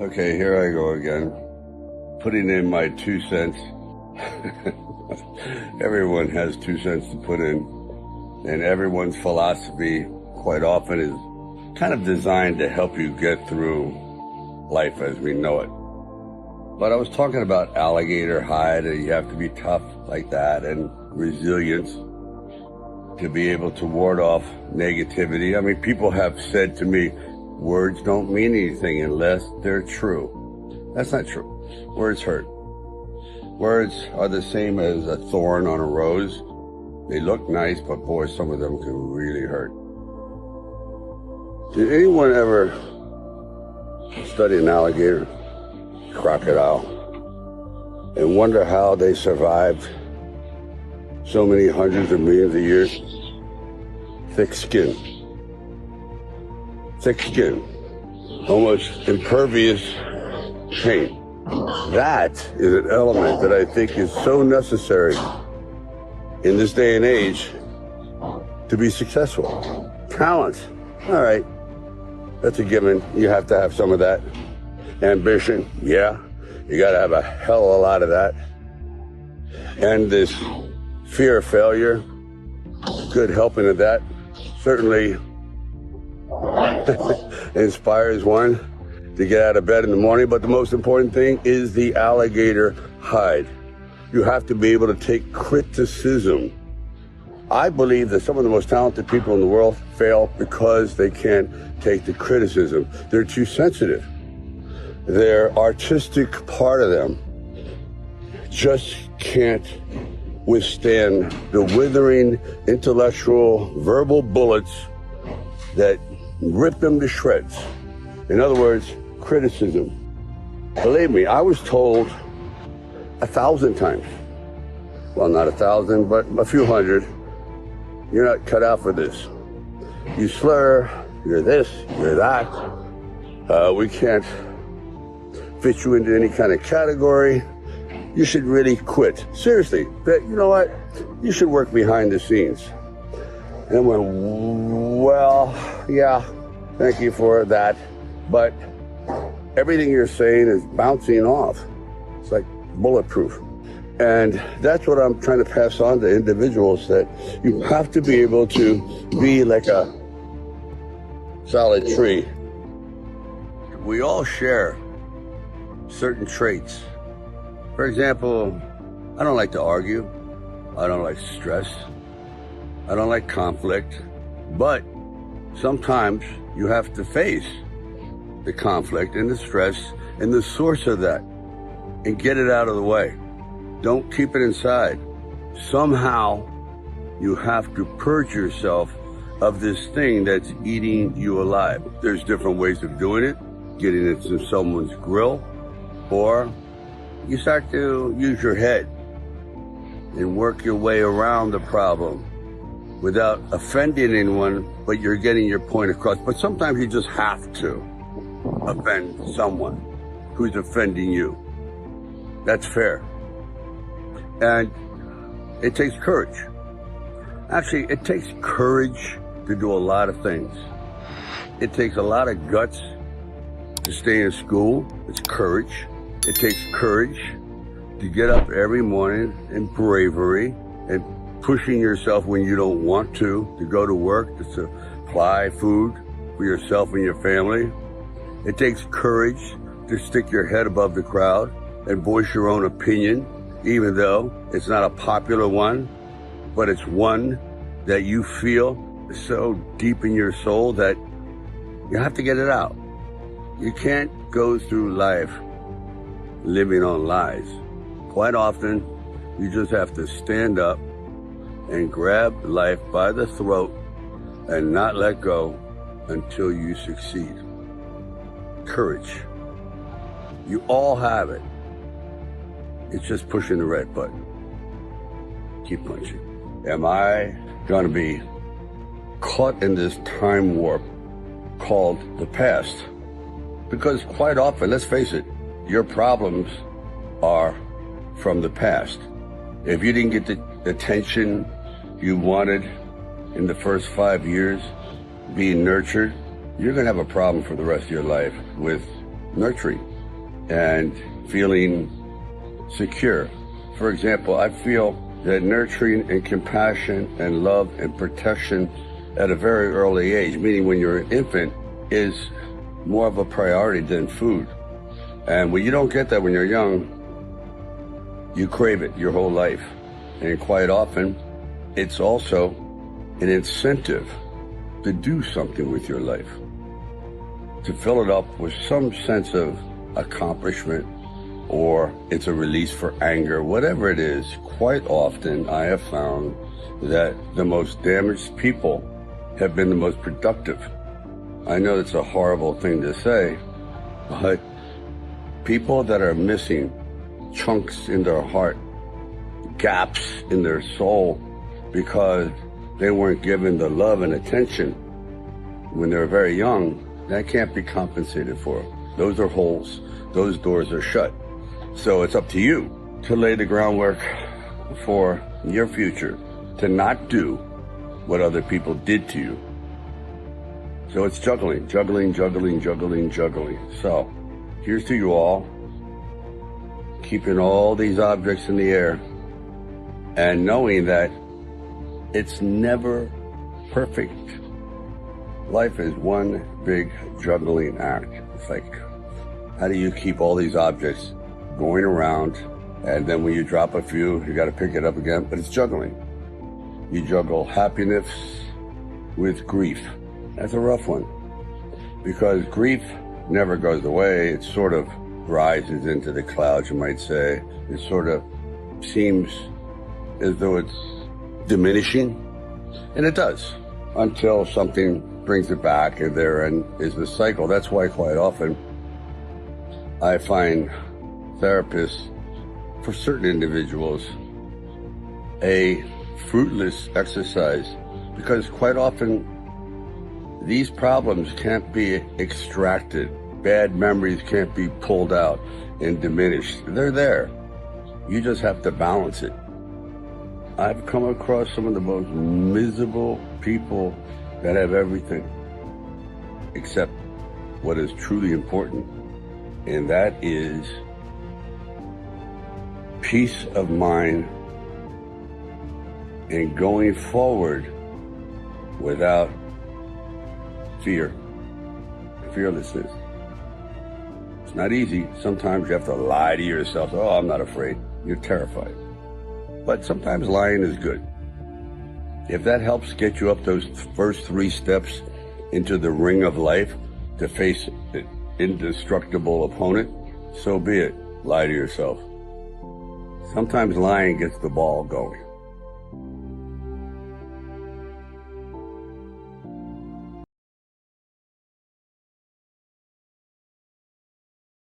Okay, here I go again, putting in my 2 cents. Everyone has 2 cents to put in, and everyone's philosophy quite often is kind of designed to help you get through life as we know it. But I was talking about alligator hide, and you have to be tough like that, and resilience to be able to ward off negativity. I mean, people have said to me, words don't mean anything unless they're true. That's not true. Words hurt. Words are the same as a thorn on a rose. They look nice, but boy, some of them can really hurt. Did anyone ever study an alligator, crocodile, and wonder how they survived so many hundreds of millions of years? Thick skin. Thick skin. Almost impervious pain. That is an element that I think is so necessary in this day and age to be successful. Talent. All right. That's a given. You have to have some of that. Ambition. Yeah. You got to have a hell of a lot of that. And this fear of failure. Good helping of that. Certainly inspires one to get out of bed in the morning. But the most important thing is the alligator hide. You have to be able to take criticism. I believe that some of the most talented people in the world fail because they can't take the criticism. They're too sensitive. Their artistic part of them just can't withstand the withering intellectual verbal bullets that rip them to shreds. In other words, criticism. Believe me, I was told 1,000 times, well, not 1,000, but a few hundred, you're not cut out for this. You slur, you're this, you're that. We can't fit you into any kind of category. You should really quit. Seriously, but you know what? You should work behind the scenes. And I went, well, yeah, thank you for that. But everything you're saying is bouncing off. It's like bulletproof. And that's what I'm trying to pass on to individuals, that you have to be able to be like a solid tree. We all share certain traits. For example, I don't like to argue. I don't like stress. I don't like conflict. But sometimes you have to face the conflict and the stress and the source of that and get it out of the way. Don't keep it inside. Somehow you have to purge yourself of this thing that's eating you alive. There's different ways of doing it. Getting into someone's grill, or you start to use your head and work your way around the problem without offending anyone, but you're getting your point across. But sometimes you just have to offend someone who's offending you. That's fair. And it takes courage. Actually, it takes courage to do a lot of things. It takes a lot of guts to stay in school. It's courage. It takes courage to get up every morning, and bravery, and pushing yourself when you don't want to go to work, to supply food for yourself and your family. It takes courage to stick your head above the crowd and voice your own opinion, even though it's not a popular one, but it's one that you feel so deep in your soul that you have to get it out. You can't go through life living on lies. Quite often, you just have to stand up and grab life by the throat and not let go until you succeed. Courage. You all have it. It's just pushing the red button. Keep punching. Am I going to be caught in this time warp called the past? Because quite often, let's face it, your problems are from the past. If you didn't get the attention you wanted in the first 5 years being nurtured, you're going to have a problem for the rest of your life with nurturing and feeling secure. For example, I feel that nurturing and compassion and love and protection at a very early age, meaning when you're an infant, is more of a priority than food. And when you don't get that when you're young, you crave it your whole life. And quite often, it's also an incentive to do something with your life, to fill it up with some sense of accomplishment, or it's a release for anger, whatever it is. Quite often, I have found that the most damaged people have been the most productive. I know it's a horrible thing to say, but people that are missing chunks in their heart, gaps in their soul, because they weren't given the love and attention when they're very young, that can't be compensated for. Those are holes. Those doors are shut. So it's up to you to lay the groundwork for your future, to not do what other people did to you. So it's juggling. So here's to you all, keeping all these objects in the air and knowing that it's never perfect. Life is one big juggling act. It's like, how do you keep all these objects going around, and then when you drop a few, you got to pick it up again? But it's juggling. You juggle happiness with grief. That's a rough one, because grief never goes away. It sort of rises into the clouds, you might say. It sort of seems as though it's diminishing, and it does, until something brings it back, and therein is the cycle. That's why quite often I find therapists, for certain individuals, a fruitless exercise, because quite often these problems can't be extracted. Bad memories can't be pulled out and diminished. They're there. You just have to balance it. I've come across some of the most miserable people that have everything except what is truly important, and that is peace of mind and going forward without fear, fearlessness. It's not easy. Sometimes you have to lie to yourself. Oh, I'm not afraid. You're terrified. But sometimes lying is good. If that helps get you up those first 3 steps into the ring of life to face an indestructible opponent, so be it. Lie to yourself. Sometimes lying gets the ball going.